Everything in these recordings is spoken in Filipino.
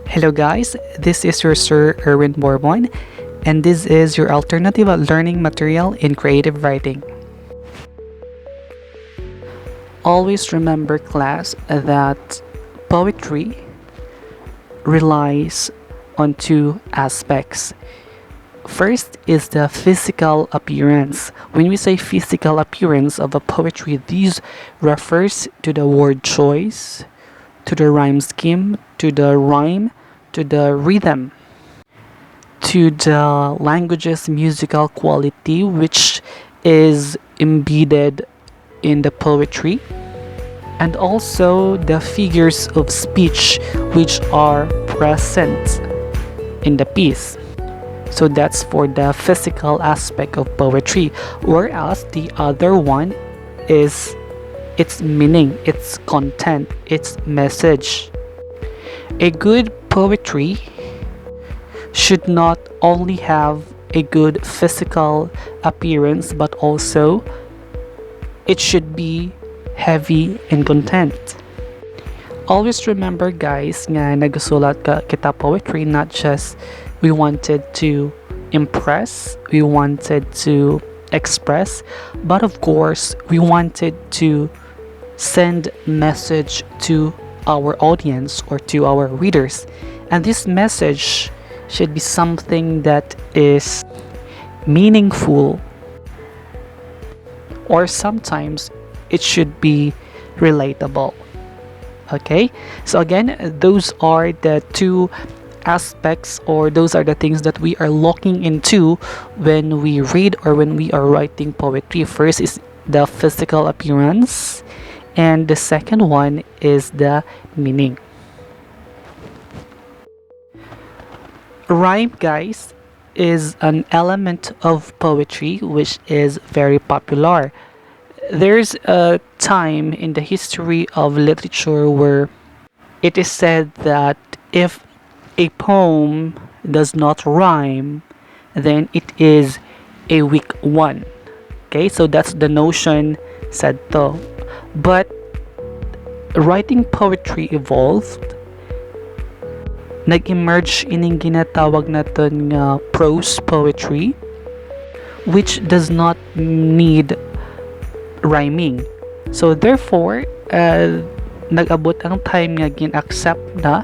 Hello guys, this is your Sir Erwin Bourbon, and this is your alternative learning material in creative writing. Always remember class that poetry relies on two aspects. First is the physical appearance. When we say physical appearance of a poetry, these refers to the word choice, to the rhyme scheme, to the rhyme, to the rhythm, to the language's musical quality, which is embedded in the poetry, and also the figures of speech which are present in the piece. So that's for the physical aspect of poetry, whereas the other one is its meaning, its content, its message. A good poetry should not only have a good physical appearance but also it should be heavy in content. Always remember guys nga nagsulat kita poetry, not just we wanted to impress, we wanted to express, but of course we wanted to send message to our audience or to our readers, and this message should be something that is meaningful, or sometimes it should be relatable. Okay, so again, those are the two aspects, or those are the things that we are looking into when we read or when we are writing poetry. First is the physical appearance, and the second one is the meaning. Rhyme, guys, is an element of poetry which is very popular. There's a time in the history of literature where it is said that if a poem does not rhyme, then it is a weak one. Okay, so that's the notion said to. But writing poetry evolved. Nag-emerge ining ginatawag natin nga prose poetry, which does not need rhyming. So therefore, nag-abot ang time nga gin-accept na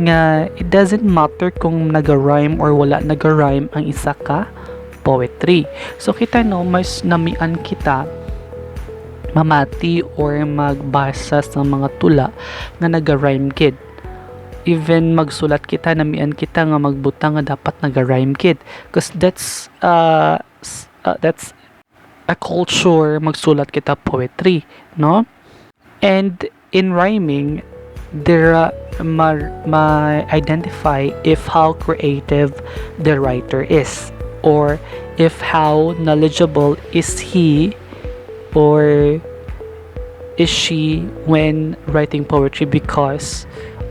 nga it doesn't matter kung naga-rhyme or wala naga-rhyme ang isa ka poetry. So kita no, mas namian kita mamati or magbasa sa mga tula nga naga-rhyme kid. Even magsulat kita, namian kita nga magbutang nga dapat naga-rhyme kid, because that's a culture magsulat kita poetry, no? And in rhyming, there ma-identify if how creative the writer is, or if how knowledgeable is he or is she when writing poetry because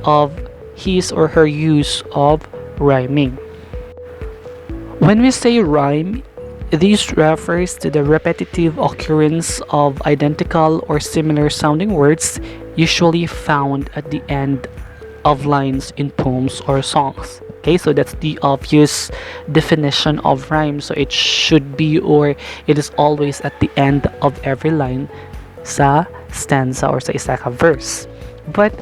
of his or her use of rhyming. When we say rhyme, this refers to the repetitive occurrence of identical or similar sounding words usually found at the end of lines in poems or songs. Okay, so that's the obvious definition of rhyme. So it should be, or it is always at the end of every line sa stanza or sa isa ka verse. But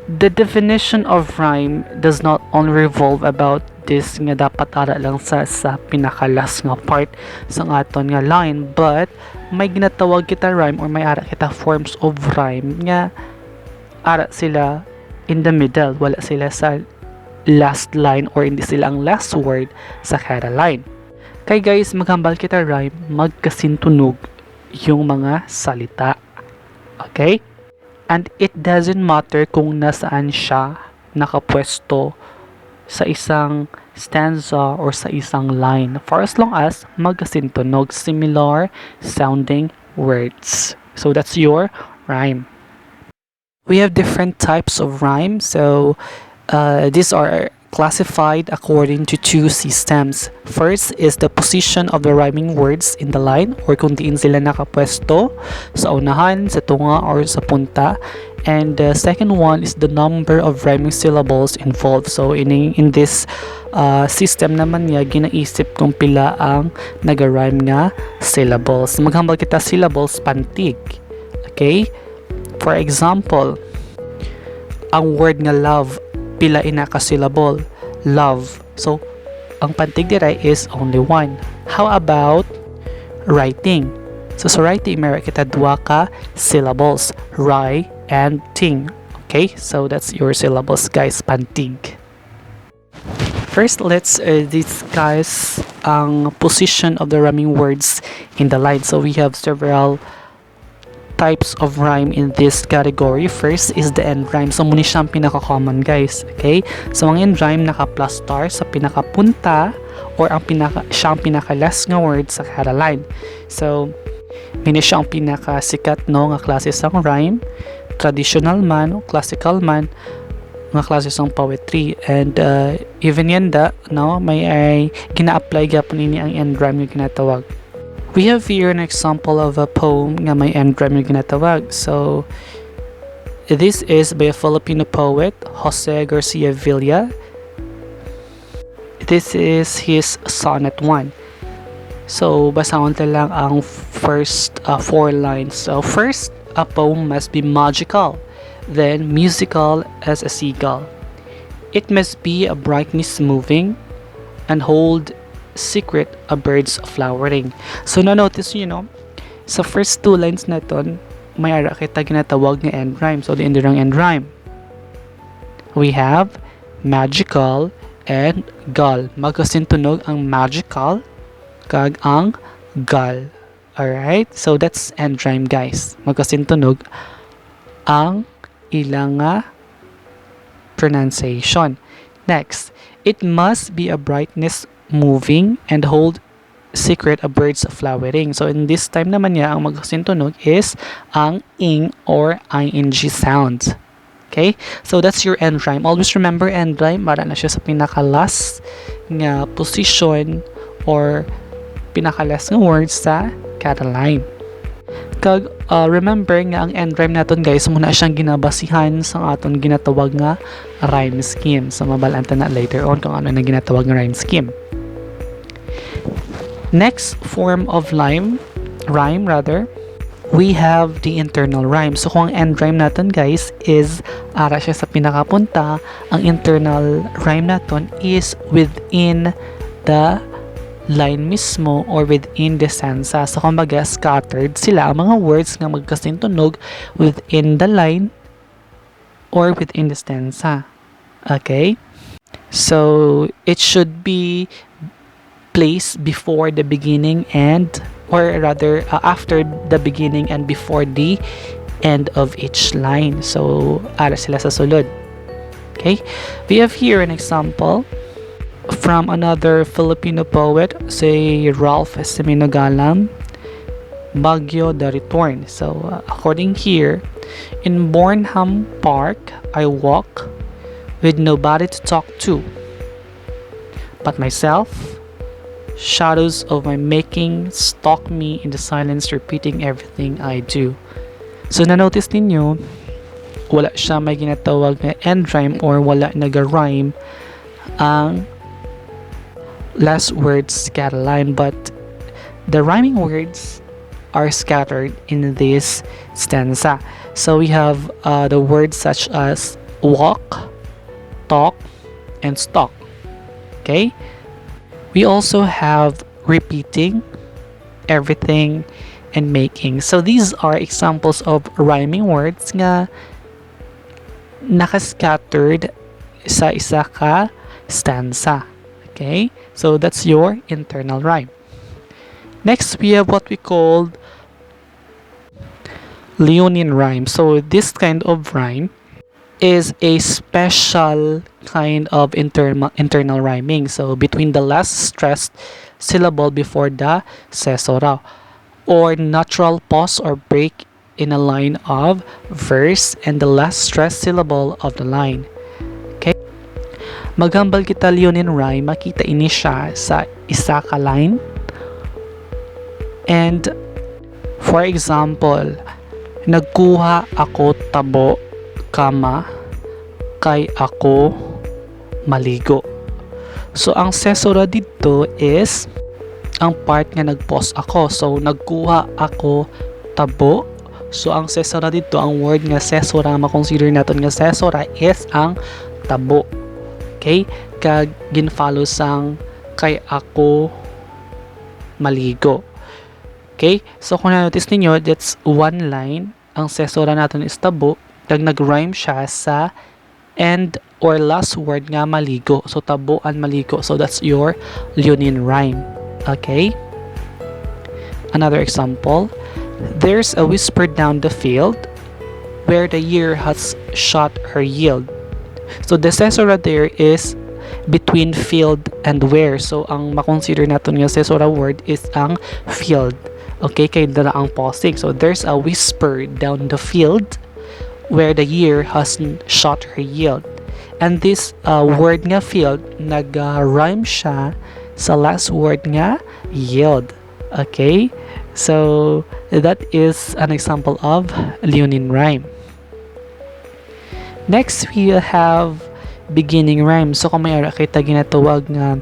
the definition of rhyme does not only revolve about this nga dapat ara lang sa pinakalas nga part sa aton nga line, but may ginatawag kita rhyme or may ara kita forms of rhyme nga ara sila in the middle, wala sila sa last line or hindi sila ang last word sa kada line. Kay guys, maghambal kita rhyme, magkasintunog yung mga salita. Okay? And it doesn't matter kung nasaan siya nakapwesto sa isang stanza or sa isang line, for as long as magkasintunog, similar sounding words. So that's your rhyme. We have different types of rhyme. So these are classified according to two systems. First is the position of the rhyming words in the line, or kung diin sila nakapwesto sa unahan, sa tunga, or sa punta. And the second one is the number of rhyming syllables involved. So in this system naman niya, ginaisip kung pila ang naga-rhyme nga syllables. Maghambal kita syllables pantig. Okay? For example, ang word nga love, pila ina ka syllable? Love. So, ang pantig dira is only one. How about writing? So, sa writing, meron kita dua ka syllables. Rai and ting. Okay? So, that's your syllables, guys. Pantig. First, let's discuss ang position of the rhyming words in the line. So, we have several types of rhyme in this category. First is the end rhyme. So, muna siyang pinaka-common, guys. Okay? So, ang end rhyme naka-plus star sa pinaka-punta or siyang pinaka-last nga word sa kada line. So, muna siyang pinaka-sikat no nga klase sang rhyme. Traditional man, classical man, nga klase sang poetry. And even yanda, no, may gina-apply gapon ini ang end rhyme nga ginatawag. We have here an example of a poem nga may end rhyme yung ginatawag. So, this is by a Filipino poet, Jose Garcia Villa. This is his Sonnet 1. So, basahon ta lang ang first 4 lines. So, first, a poem must be magical, then musical as a seagull. It must be a brightness moving and hold secret a bird's flowering. So na-notice nyo, no? Sa first 2 lines na ton, may ara kita ginatawag nga end rhyme. So, the end rhyme. We have magical and gull. Magkasintunog ang magical kag ang gull. Alright? So, that's end rhyme, guys. Magkasintunog ang ilang pronunciation. Next, it must be a brightness moving and hold secret a bird's flowering. So in this time naman niya, ang magkasintunog is ang ing or ing sound. Okay? So that's your end rhyme. Always remember end rhyme, para na siya sa pinaka-last nga position or pinaka-last nga words sa kada line. Kag remember nga ang end rhyme naton, guys, muna siyang ginabasihan sa aton ginatawag nga rhyme scheme. So mabalanta na later on kung ano na ginatawag nga rhyme scheme. Next form of rhyme, we have the internal rhyme. So kung ang end rhyme natin, guys, is ara siya sa pinakapunta, ang internal rhyme natin is within the line mismo or within the stanza. So kumbaga scattered sila ang mga words nga magkasintunog within the line or within the stanza. Okay? So it should be placed before the beginning and, or rather after the beginning and before the end of each line. So ara sila sa sulod. Okay? We have here an example from another Filipino poet, say Ralph Seminagalang, Baguio the Return. So according here, in Bornham Park I walk with nobody to talk to but myself. Shadows of my making stalk me in the silence, repeating everything I do. So na-notice ninyo, wala siya may ginatawag na end rhyme or wala naga-rhyme ang last words kada line, but the rhyming words are scattered in this stanza. So we have the words such as walk, talk, and stalk. Okay? We also have repeating, everything, and making. So these are examples of rhyming words nga nakascattered sa isa ka stanza. Okay? So that's your internal rhyme. Next, we have what we call Leonine rhyme. So this kind of rhyme is a special kind of internal rhyming. So between the last stressed syllable before the cesura, or natural pause or break in a line of verse and the last stressed syllable of the line. Okay. Maghambal kita leonin rhyme, makita ini siya sa isa ka line. And for example, nagkuha ako tabo, kama, kay ako maligo. So ang sesura dito is ang part nga nag-pause ako. So nagkuha ako tabo. So ang sesura dito, ang word nga sesura, makonsider natin nga sesura is ang tabo. Okay? Kag ginfollow sang kay ako maligo. Okay? So kung na-notice ninyo, that's one line. Ang sesura natin is tabo. Kag nag-rhyme siya sa end or last word nga maligo. So tabo and maligo. So that's your leonin rhyme. Okay? Another example. There's a whisper down the field where the year has shot her yield. So the sesura there is between field and where. So ang makonsider natin nga sesura word is ang field. Okay, kay dala ang pausing. So there's a whisper down the field where the year has shot her yield. And this word nga field, nag-rhyme siya sa last word nga yield. Okay? So that is an example of leonin rhyme. Next, we have beginning rhyme. So kung may ara kita ginatawag nga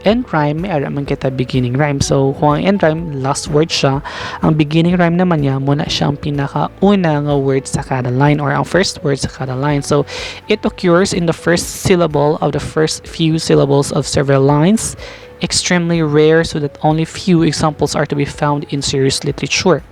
end rhyme, may ara man kita beginning rhyme. So kung ang end rhyme, last word siya, ang beginning rhyme naman niya, muna siya ang pinakauna nga word sa kada line or ang first word sa kada line. So it occurs in the first syllable of the first few syllables of several lines. Extremely rare, so that only few examples are to be found in serious literature.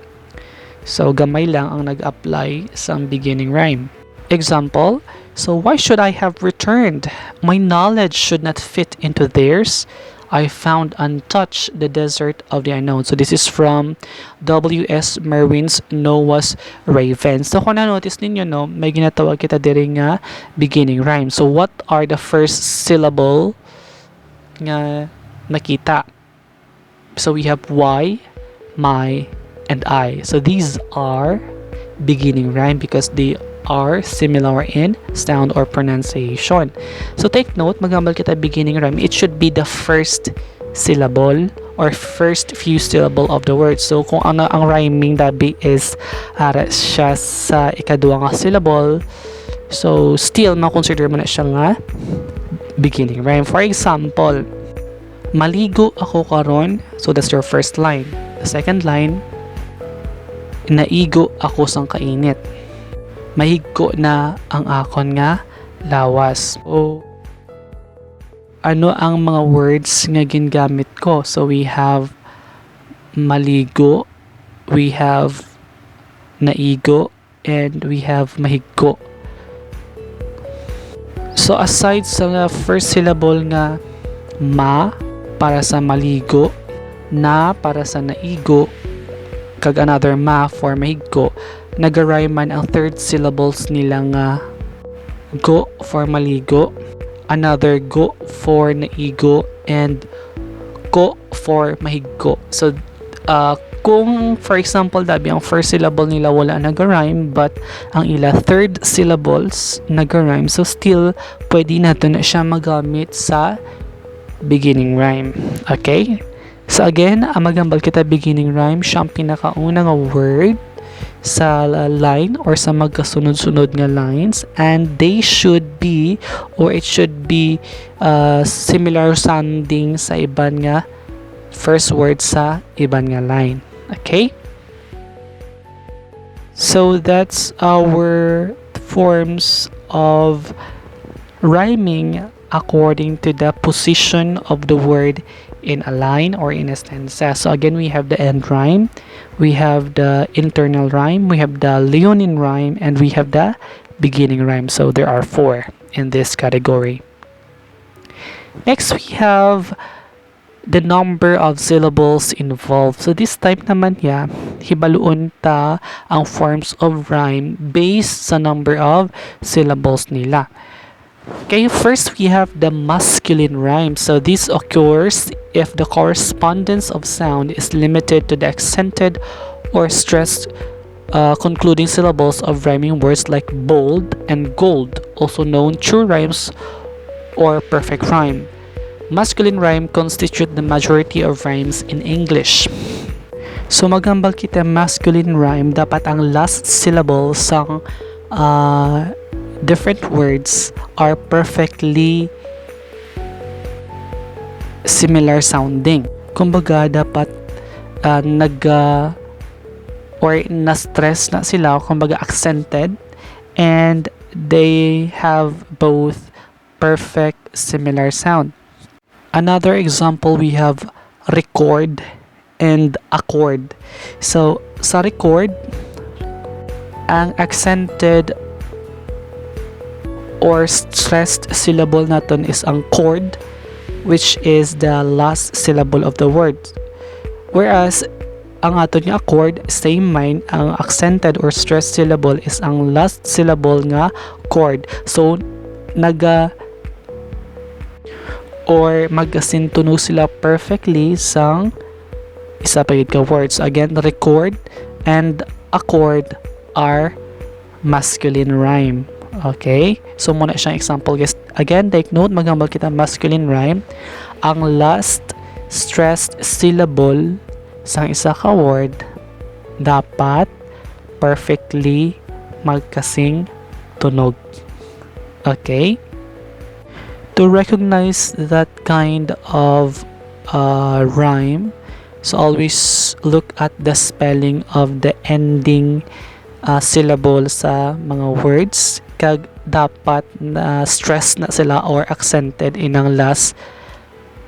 So gamay lang ang nag-apply sa beginning rhyme. Example, so why should I have returned? My knowledge should not fit into theirs. I found untouched the desert of the unknown. So this is from W.S. Merwin's Noah's Raven. So kung na-notice ninyo, no, may ginatawag kita diri nga beginning rhyme. So what are the first syllable nga nakita? So we have why, my, and I. So these are beginning rhyme because they are similar in sound or pronunciation. So take note, maghambal kita beginning rhyme, it should be the first syllable or first few syllable of the word. So kung ano ang rhyming dabi is ara siya sa ikaduha nga syllable, so still makonsider mo na siya nga beginning rhyme. For example, maligo ako karon. So that's your first line. The second line, naigo ako sang kainit. Mahigko na ang akon nga lawas. So, ano ang mga words nga gingamit ko? So, we have maligo, we have naigo, and we have mahigko. So, aside sa first syllable nga ma para sa maligo, na para sa naigo, kag another ma for mahigko, nag-rhyme man ang third syllables nila nga go for maligo, another go for naigo, and ko for mahigko. So kung for example dabi ang first syllable nila wala nag-rhyme but ang ila third syllables nag-rhyme, so still pwede nato na siya magamit sa beginning rhyme. Okay? So again, maghambal kita beginning rhyme, siya ang pinakauna nga word sa line or sa magkasunod-sunod nga lines, and they should be or it should be similar sounding sa iban nga first word sa iban nga line. Okay? So that's our forms of rhyming according to the position of the word in a line or in a stanza. So again, we have the end rhyme, we have the internal rhyme, we have the leonin rhyme, and we have the beginning rhyme. So there are 4 in this category. Next, we have the number of syllables involved. So this type naman ya, hibaluon ta ang forms of rhyme based sa number of syllables nila. Okay, first we have the masculine rhyme. So this occurs if the correspondence of sound is limited to the accented or stressed concluding syllables of rhyming words like bold and gold, also known true rhymes or perfect rhyme. Masculine rhyme constitute the majority of rhymes in English. So magambal kita masculine rhyme, dapat ang last syllable sang different words are perfectly similar sounding. Kumbaga dapat or na-stress na sila, kumbaga accented, and they have both perfect similar sound. Another example, we have record and accord. So sa record, ang accented or stressed syllable natin is ang chord, which is the last syllable of the word. Whereas ang aton nga accord, same mind, ang accented or stressed syllable is ang last syllable nga chord. So magasintunog sila perfectly sang isa pa yun ka words. Again, record and accord are masculine rhyme. Okay? So muna siyang example, guys. Again, take note, magambal kita masculine rhyme. Ang last stressed syllable sang isa ka word dapat perfectly magkasing tunog. Okay? To recognize that kind of rhyme, so always look at the spelling of the ending syllable sa mga words, kag dapat na stress na sila or accented in ang last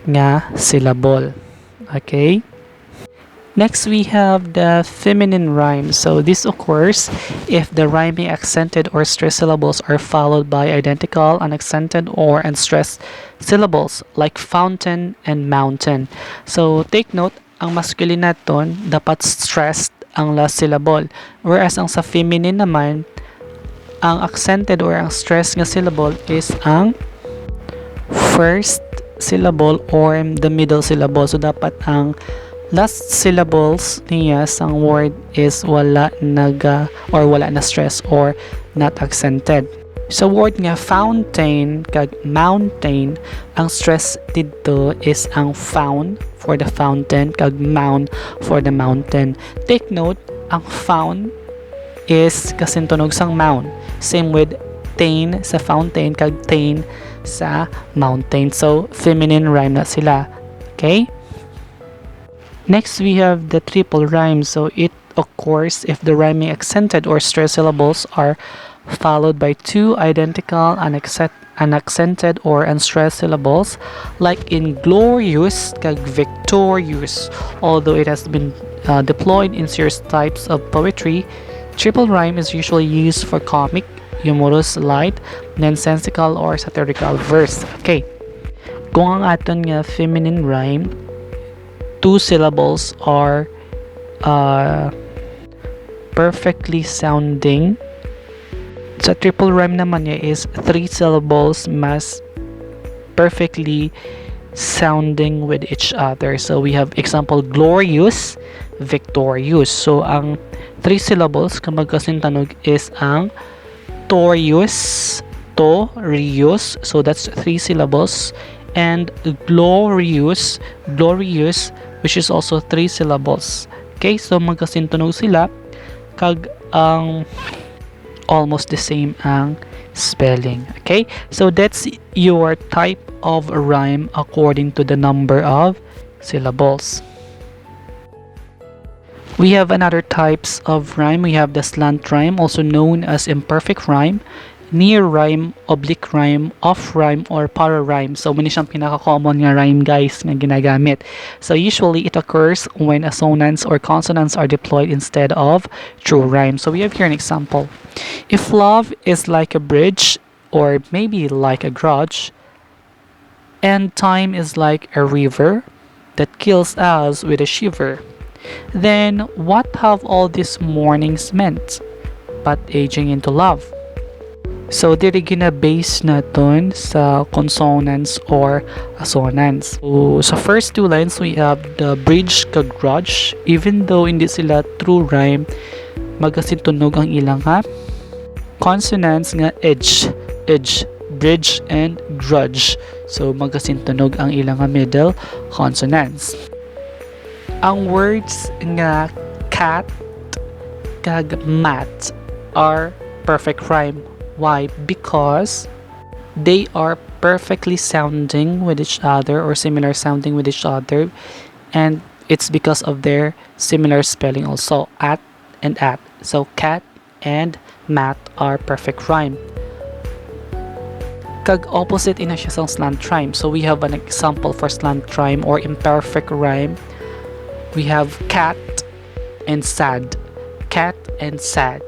nga syllable. Okay? Next, we have the feminine rhyme. So this occurs if the rhyming accented or stressed syllables are followed by identical unaccented or unstressed syllables like fountain and mountain. So take note, ang masculine naton dapat stressed ang last syllable, whereas ang sa feminine naman, ang accented or ang stressed nga syllable is ang first syllable or the middle syllable. So dapat ang last syllables niya sang word is wala na stress or not accented. Sa word nga fountain kag mountain, ang stress dito is ang found for the fountain kag mount for the mountain. Take note, ang found is kasintunog sang mount. Same with tain sa fountain kag tain sa mountain. So feminine rhyme na sila. Okay? Next, we have the triple rhyme. So it occurs if the rhyming accented or stressed syllables are followed by two identical unaccented or unstressed syllables, like in glorious kag victorious. Although it has been deployed in serious types of poetry, triple rhyme is usually used for comic, humorous, light, nonsensical, or satirical verse. Okay. Kung ang aton nga feminine rhyme, two syllables are perfectly sounding. Sa triple rhyme naman niya is three syllables mas perfectly sounding with each other. So we have example glorious, victorious. So ang three syllables kung magkasintanog is ang torious, torious. So that's three syllables. And glorious, glorious, which is also three syllables. Okay, so magkasintunog sila kag ang almost the same ang spelling. Okay, so that's your type of rhyme according to the number of syllables. We have another types of rhyme. We have the slant rhyme, also known as imperfect rhyme, near rhyme, oblique rhyme, off rhyme, or para rhyme. So muna siyang pinaka-common nga rhyme, guys, nga ginagamit. So usually it occurs when assonance or consonants are deployed instead of true rhyme. So we have here an example. If love is like a bridge or maybe like a grudge, and time is like a river that kills us with a shiver, then what have all these mornings meant but aging into love? So, diri gina-base natin sa consonants or assonance. So, sa first two lines, we have the bridge kag grudge. Even though hindi sila true rhyme, magasintunog ang ilang ha consonants nga edge, edge, bridge, and grudge. So magasintunog ang ilang nga middle consonants. Ang words nga cat kag mat are perfect rhyme. Why? Because they are perfectly sounding with each other or similar sounding with each other, and it's because of their similar spelling also, at and at. So cat and mat are perfect rhyme. Kag opposite ina siya sa slant rhyme. So we have an example for slant rhyme or imperfect rhyme. We have cat and sad. Cat and sad.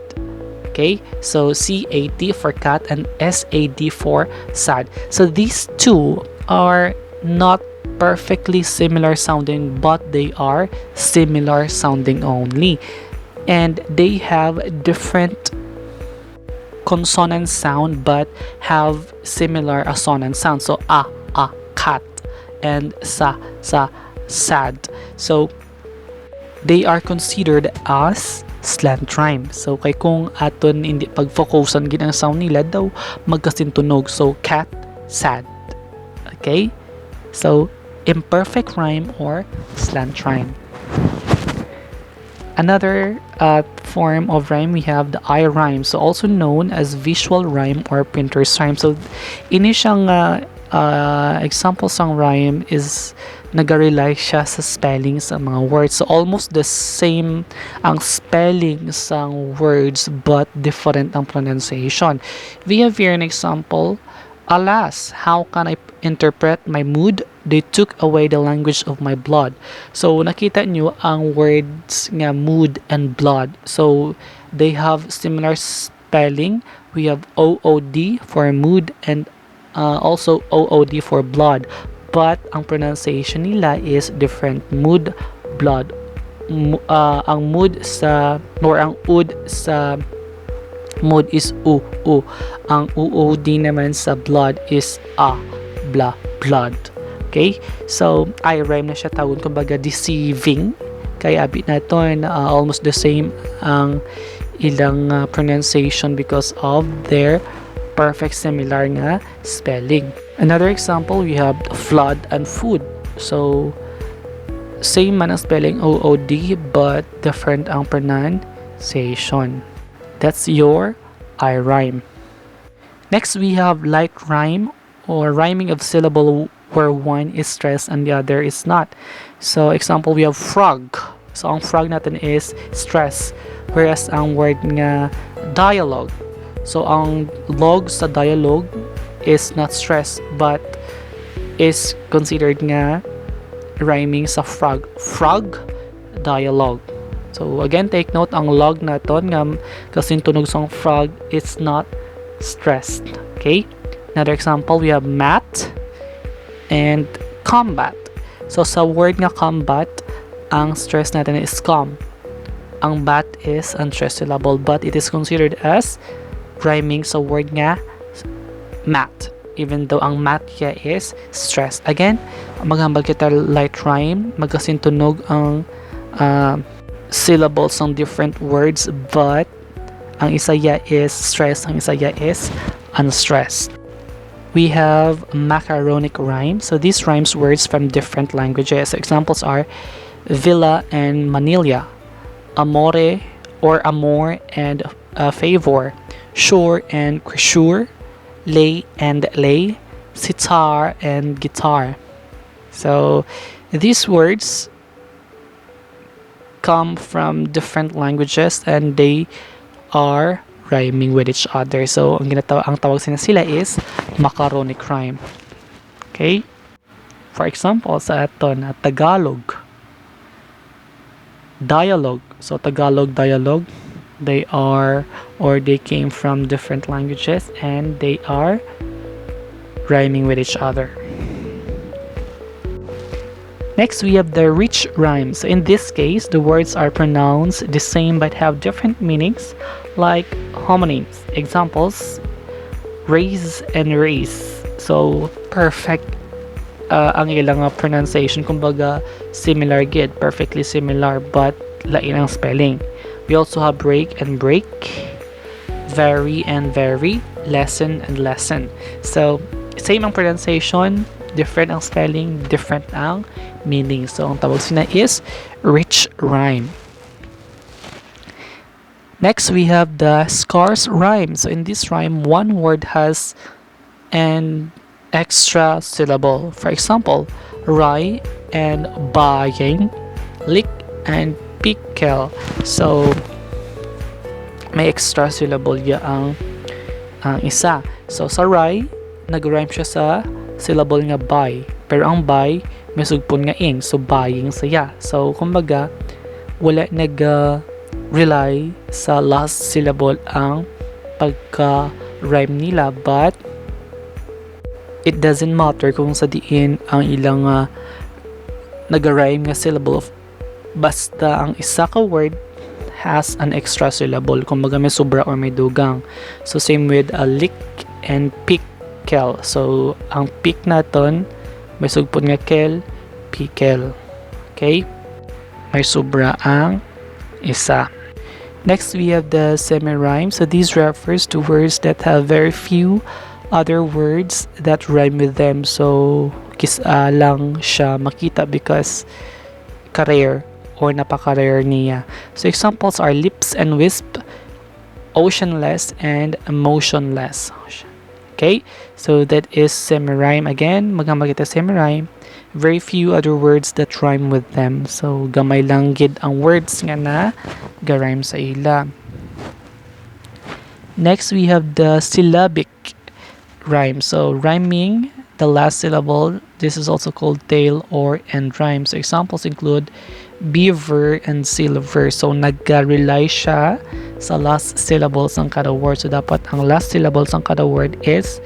Okay, so CAT for cat and SAD for sad. So these two are not perfectly similar sounding, but they are similar sounding only, and they have different consonant sound but have similar assonant sound. So cat, and sa sad. So they are considered as slant rhyme. So kay kung aton hindi pag-focusan gid ang sound nila daw magkasintunog. So cat, sad. Okay, so imperfect rhyme or slant rhyme. Another form of rhyme, we have the I rhyme, so also known as visual rhyme or printer's rhyme. So ini siyang example sang rhyme is nag-rely siya sa spelling sa mga words. So almost the same ang spelling sang words but different ang pronunciation. We have here an example. Alas, how can I interpret my mood? They took away the language of my blood. So nakita nyo ang words nga mood and blood. So they have similar spelling. We have OOD for mood and also OOD for blood. But ang pronunciation nila is different. Mood, blood. Ang mood sa or ang ud sa mood is u. Ang UOD naman sa blood is blood. Okay? So, I rhyme na siya tawon, kumbaga deceiving. Kaya abit naton almost the same ang ilang pronunciation because of their perfect similar nga spelling. Another example, we have flood and food. So, same man ang spelling OOD but different ang pronunciation. That's your I rhyme. Next, we have light rhyme or rhyming of syllable where one is stressed and the other is not. So, example, we have frog. So, ang frog natin is stress. Whereas, ang word nga dialogue. So, ang log sa dialogue is not stress but is considered nga rhyming sa frog. Frog, dialogue. So, again, take note, ang log naton nga kasing tunog sang frog, it's not stressed. Okay? Another example, we have mat and combat. So, sa word nga combat, ang stress natin is com. Ang bat is unstressed syllable but it is considered as rhyming sa word nga mat. Even though ang mat here is stressed. Again, maghambal kita light rhyme, magkasintunog ang syllables ng different words but ang isa ya is stressed, ang isa ya is unstressed. We have macaronic rhyme. So these rhymes words from different languages. So examples are villa and manila, amore or amor and favor, sure and cressure, lay and lay, sitar and guitar. So these words come from different languages and they are rhyming with each other. So ang tawag sila is macaronic rhyme. Okay? For example, sa aton Tagalog dialogue. So Tagalog dialogue, they are or they came from different languages and they are rhyming with each other. Next, we have the rich rhymes. So in this case, the words are pronounced the same but have different meanings, like homonyms. Examples, raise and race. So, perfect ang ilang pronunciation. Kumbaga, similar gid, perfectly similar, but lain ang spelling. We also have break and break, very and very, lesson and lesson. So, same ang pronunciation, different ang spelling, different ang meaning. So, ang tawag sina is rich rhyme. Next, we have the scarce rhyme. So, in this rhyme, one word has an extra syllable. For example, rye and buying, lick and pickle. So, may extra syllable ya ang isa. So, sa rye, nag-rhyme siya sa syllable nga buy. Pero ang buy, may sugpon nga ing. So, buying saya. So, kumbaga, wala nag-rely sa last syllable ang pagka-rhyme nila. But, it doesn't matter kung sa diin ang ilang nag-rhyme nga syllable. Basta ang isa ka word has an extra syllable. Kumbaga may sobra or may dugang. So, same with a lick and pickle. So, ang pick naton, may sugpon nga kel, pickle. Okay? May sobra ang isa. Next, we have the semi-rhyme. So, these refers to words that have very few other words that rhyme with them. So, kisa lang siya makita because ka-rare or napaka-rare niya. So, examples are lips and wisp, oceanless, and motionless. Okay? So, that is semi-rhyme. Again, magkita semi-rhyme. Very few other words that rhyme with them. So, gamay lang gid ang words nga na ga-rhyme sa ila. Next, we have the syllabic rhyme. So, rhyming the last syllable. This is also called tail or end rhyme. So, examples include beaver and silver. So, nag-rely siya sa last syllables ng kada word. So, dapat ang last syllables ng kada word is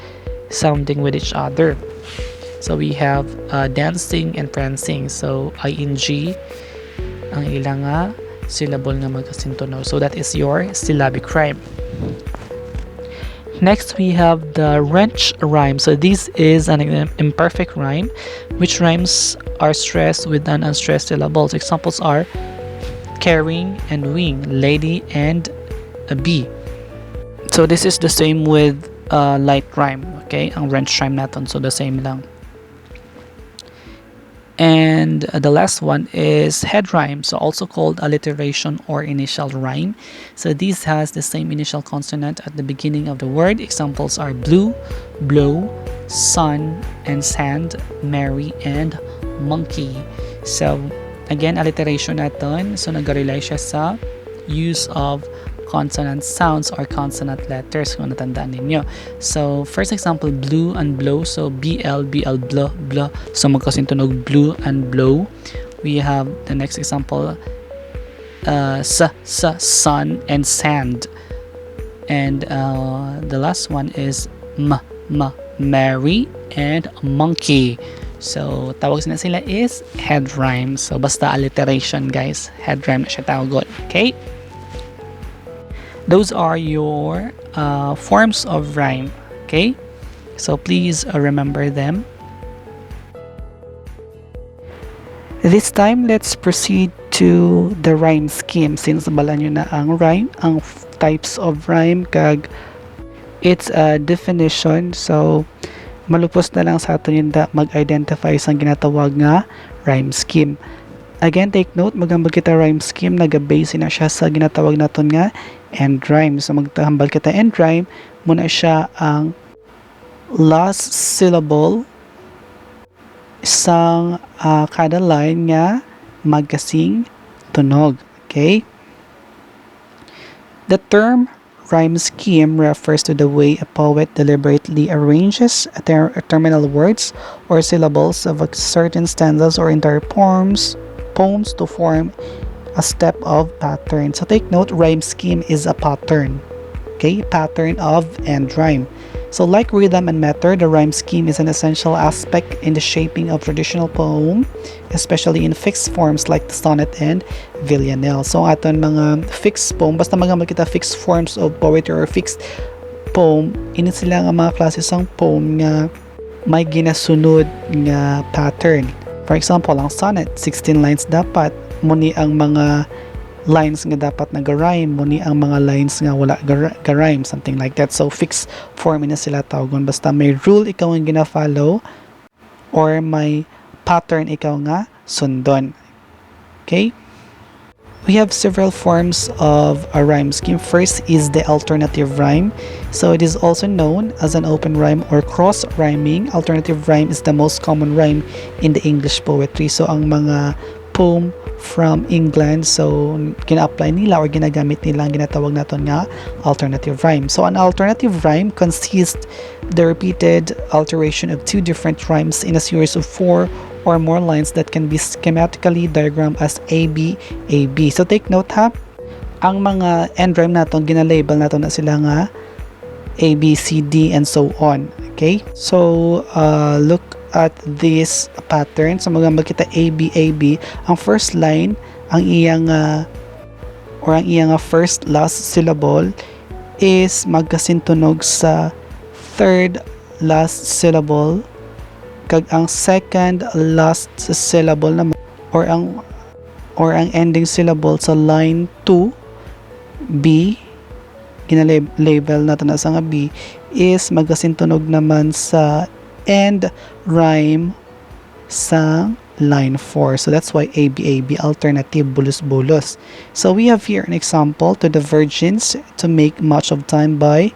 sounding with each other. So, we have dancing and prancing. So, ing ang ilang syllable nga magkasintunog. So, that is your syllabic rhyme. Next, we have the wrench rhyme. So, this is an imperfect rhyme, which rhymes are stressed with an unstressed syllables. Examples are carrying and wing, lady and a bee. So, this is the same with light rhyme. Okay, ang wrench rhyme natin. So, the same lang. And the last one is head rhyme, so also called alliteration or initial rhyme. So this has the same initial consonant at the beginning of the word. Examples are blue, blow, sun, and sand, Mary, and monkey. So again, alliteration natin. So nag-rely siya sa use of consonant sounds or consonant letters kung natandaan ninyo. So, first example, blue and blow. So, BL, BL, blah, blah. So, magkasintunog blue and blow. We have the next example, sun and sand. And the last one is Mary and monkey. So, tawag na sila is head rhyme. So, basta alliteration, guys. Head rhyme na siya tawag. Okay? Those are your forms of rhyme. Okay? So, please remember them. This time, let's proceed to the rhyme scheme. Since bala nyo na ang rhyme, ang types of rhyme, kag its a definition. So, malupos na lang sa ato yun mag-identify sa ginatawag nga rhyme scheme. Again, take note, magambal kita rhyme scheme, nag-base na siya sa ginatawag naton nga end rhyme. So, magtahambal kita end rhyme, muna siya ang last syllable isang kada line nga magkasing tunog. Okay? The term rhyme scheme refers to the way a poet deliberately arranges terminal words or syllables of a certain stanzas or entire poems to form a step of pattern. So take note, rhyme scheme is a pattern. Okay? Pattern of end rhyme. So like rhythm and meter, the rhyme scheme is an essential aspect in the shaping of traditional poem, especially in fixed forms like the sonnet and villanelle. So aton mga fixed poem, basta magamit kita fixed forms of poetry or fixed poem, ini sila nga mga klase sang poem nga may ginasunod nga pattern. For example, ang sonnet, 16 lines dapat, muni ang mga lines nga dapat naga-rhyme mo ni ang mga lines nga wala ga-rhyme, something like that. So fixed form na sila tawgon, basta may rule ikaw ang gina-follow or may pattern ikaw nga sundon. Okay? We have several forms of a rhyme scheme. First is the alternative rhyme. So it is also known as an open rhyme or cross rhyming. Alternative rhyme is the most common rhyme in the English poetry. So ang mga poem from England, so gina-apply nila or ginagamit nila ang ginatawag naton nga alternative rhyme. So an alternative rhyme consists the repeated alteration of two different rhymes in a series of 4 or more lines that can be schematically diagrammed as AB, AB. So take note ha, ang mga end rhyme naton gina-label naton na sila nga A, B, C, D, and so on. Okay? So look at this pattern. So magkita A, B, A, B. Ang first line, ang iyang or ang iyang first last syllable is magkasintunog sa third last syllable, kag ang second last syllable naman or ang ending syllable sa line 2 B, gina-label natin na sa nga B, is magkasintunog naman sa end rhyme sa line 4. So that's why ABAB, alternative bulos-bulos. So we have here an example to the Virgins to make much of time by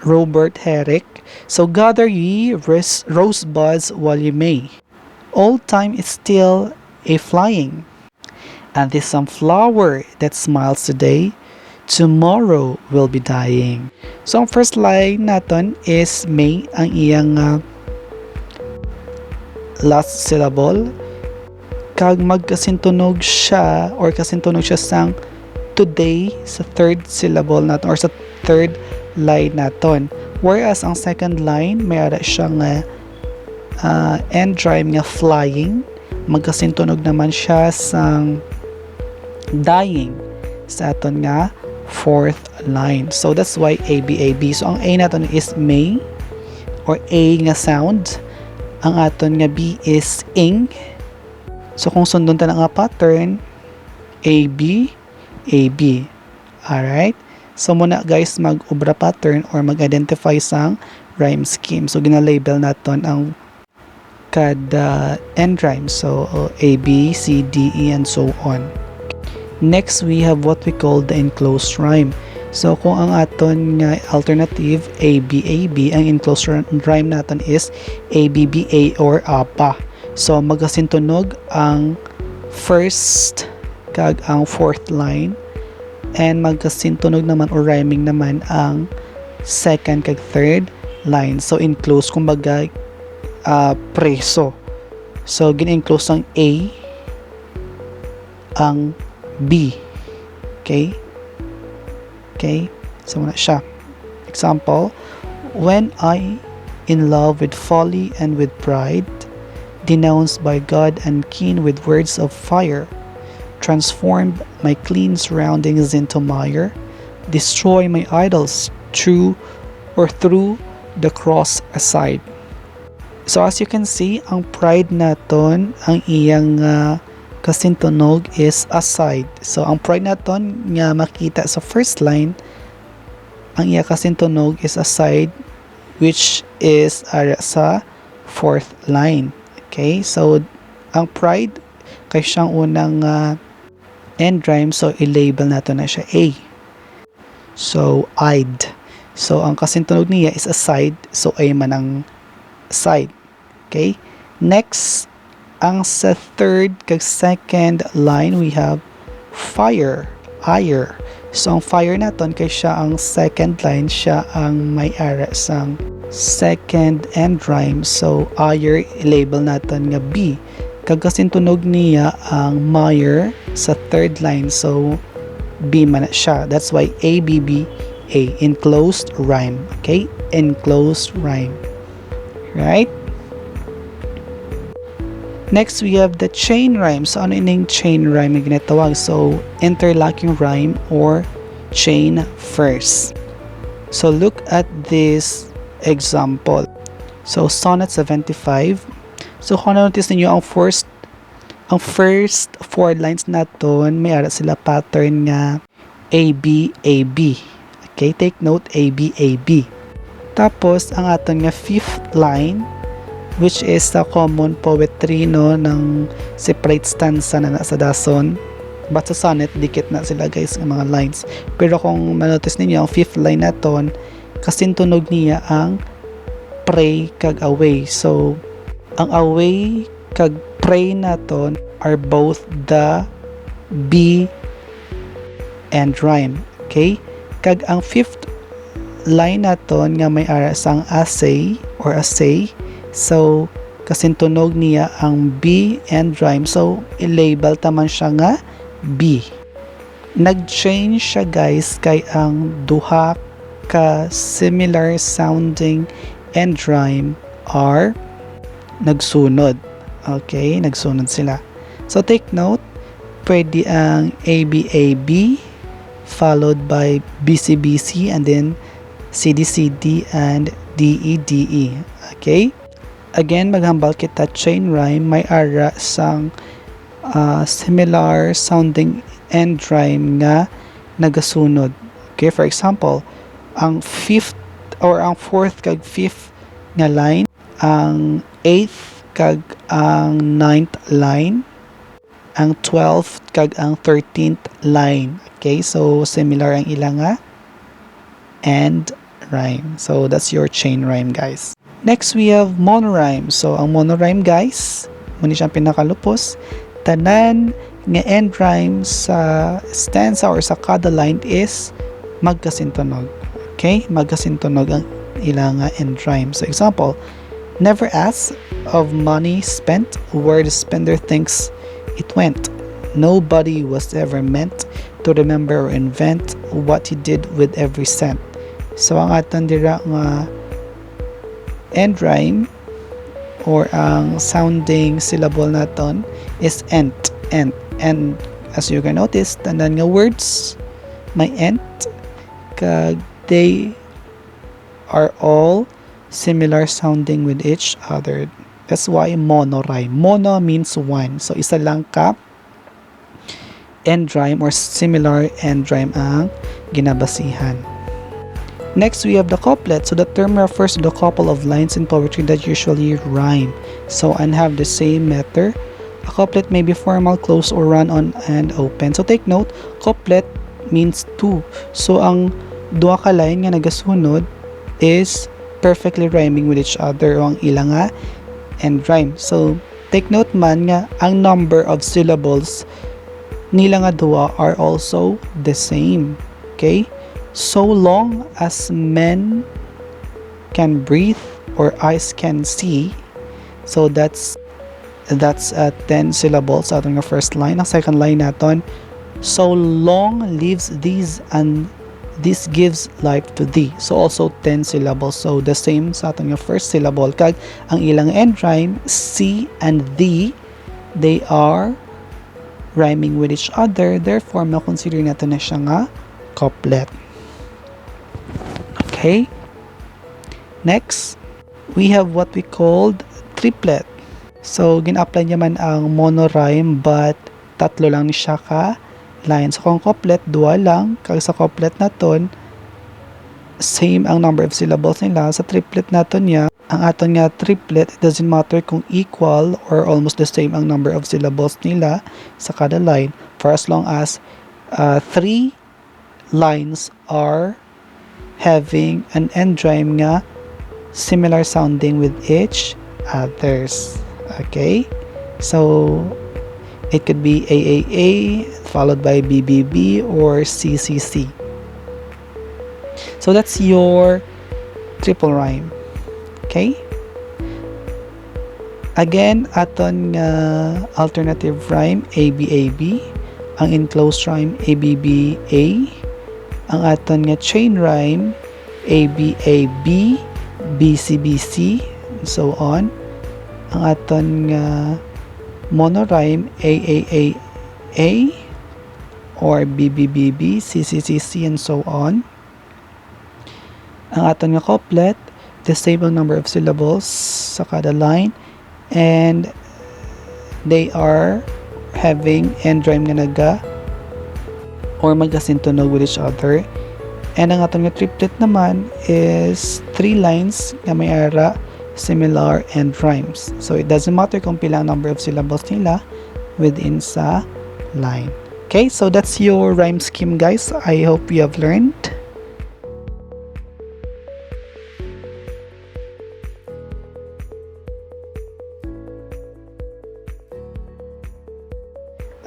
Robert Herrick. So gather ye rosebuds while ye may. Old time is still a flying, and this sunflower that smiles today, tomorrow will be dying. So ang first line naton is may, ang iyang last syllable, kag magkasintunog siya or kasintunog siya sang today sa third syllable naton or sa third line naton. Whereas ang second line, may ara siyang end rhyme nga flying, magkasintunog naman siya sang dying sa aton nga fourth line. So that's why ABAB. So ang A naton is may or A nga sound. Ang aton nga B is ing. So kung sundon ta na nga pattern, AB, AB. Alright? So muna guys, mag-ubra pattern or mag-identify sang rhyme scheme. So gina-label naton ang kada end rhyme. So A, B, C, D, E, and so on. Next, we have what we call the enclosed rhyme. So kung ang aton nga alternative A, B, A, B, ang enclosed rhyme naton is A, B, B, A or APA. So magasintunog ang first kag ang fourth line, and magkasintunog naman or rhyming naman ang second kag third line. So enclosed, kumbaga preso. So gin-enclose ang A, ang B. Okay? Okay? So muna siya. Example, when I in love with folly and with pride, denounced by God and keen with words of fire, transformed my clean surroundings into mire, destroy my idols through the cross aside. So as you can see, ang pride naton, ang iyang kasintunog is aside. So ang pride naton nga makita sa first line, ang iyang kasintunog is aside, which is sa fourth line. Okay, so ang pride kay siyang unang end rhyme, so i-label nato na siya A. So I'd. So ang kasintunog niya is aside, so A man ang side. Okay, next, ang sa third kag second line, we have fire, ire. So ang fire naton kay siya ang second line, siya ang may ara sang second end rhyme. So ire, label naton nga B. Kagasintunog niya ang mire sa third line, so B man na siya. That's why A, B, B, A, enclosed rhyme. Okay, enclosed rhyme. Right? Next, we have the chain rhyme. So, ano yung chain rhyme na ginatawag? So, interlocking rhyme or chain verse. So, look at this example. So, Sonnet 75. So, kung notice ninyo, ang first Ang first four lines naton may ara sila pattern nga AB, AB. Okay, take note AB, AB. Tapos, ang aton nga fifth line, which is the common poetry no, ng separate stanza na nasa dason. But sa sonnet, dikit na sila guys ng mga lines. Pero kung manotice ninyo, ang fifth line naton, kasintunog niya ang pray kag away. So, ang away kag pray naton are both the B and rhyme. Okay? Kag ang fifth line naton nga may ara sang assay or assay. So, kasintunog niya ang B and rhyme. So, i-label taman siya nga B. Nag-change siya guys kay ang duha ka similar sounding and rhyme are nagsunod. Okay, nagsunod sila. So, take note, pwede ang ABAB followed by BCBC and then CD-CD and DE-DE. Okay? Again, maghambal kita chain rhyme, may ara sang similar sounding and rhyme nga nagasunod. Okay, for example, ang fifth or ang fourth kag fifth nga line, ang eighth kag ang ninth line, ang 12th kag ang 13th line. Okay, so similar ang ilang nga and rhyme. So that's your chain rhyme guys. Next we have monorhyme. So ang monorhyme guys, muna siyang pinakalupos. Tanan nga end rhyme sa stanza or sa kada line is magkasintunog. Okay, magkasintunog ang ilang end rhyme. So example, never ask of money spent where the spender thinks it went. Nobody was ever meant to remember or invent what he did with every cent. So ang aton dira nga end rhyme or ang sounding syllable naton is ent. And as you can notice, tanan nga words may ent kag they are all similar sounding with each other. That's why monorhyme. Mono means one. So isa lang ka end rhyme or similar end rhyme ang ginabasihan. Next, we have the couplet. So the term refers to the couple of lines in poetry that usually rhyme. So and have the same meter. A couplet may be formal, close, or run on and open. So take note, couplet means two. So ang duha ka line nga nagasunod is perfectly rhyming with each other o ang ilang nga and rhyme. So take note man nga ang number of syllables nila nga duha are also the same. Okay? So long as men can breathe or eyes can see. So that's 10 syllables sa atong first line. Ang second line naton, so long lives these and this gives life to thee. So also 10 syllables. So the same sa atong first syllable. Kag ang ilang end rhyme, see and thee, they are rhyming with each other. Therefore, makonsider natin na siya nga couplet. Okay? Next, we have what we called triplet. So, gina-apply niya man ang monorhyme but tatlo lang ni siya ka line. So, kung couplet, dua lang. Kag sa couplet naton, same ang number of syllables nila. Sa triplet naton niya, ang aton nga triplet, it doesn't matter kung equal or almost the same ang number of syllables nila sa kada line for as long as 3 lines are having an end rhyme nga similar sounding with each others. Okay? So, it could be AAA followed by BBB or CCC. So, that's your triple rhyme. Okay? Again, aton alternative rhyme ABAB, ang enclosed rhyme ABBA, ang aton nga chain rhyme ABAB, BCBC, and so on. Ang aton nga monorhyme AAAA or BBBB, CCCC, and so on. Ang aton nga couplet, the same number of syllables sa kada line, and they are having end rhyme nga naga or magasintunog with each other. And ang atong triplet naman is 3 lines nga may ara similar end rhymes. So it doesn't matter kung pilang number of syllables nila within sa line. Okay, so that's your rhyme scheme, guys. I hope you have learned.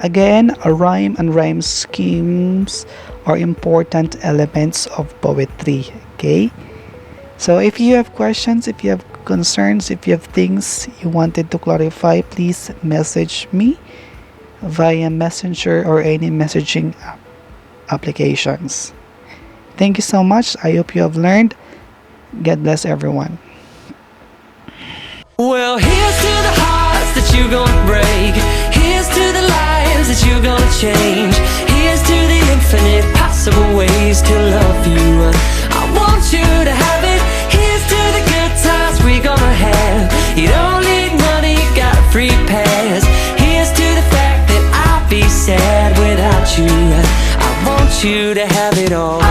Again, a rhyme and rhyme schemes are important elements of poetry. Okay? So if you have questions, if you have concerns, if you have things you wanted to clarify, please message me via Messenger or any messaging applications. Thank you so much. I hope you have learned. God bless everyone. Well, here's to the hearts that you're gonna break. Here's to the lives that you're gonna change. Here's to the infinite possible ways to love you. I want you to have it. Here's to the good times we're gonna have. You don't need money, got a free pass. Here's to the fact that I'll be sad without you. I want you to have it all.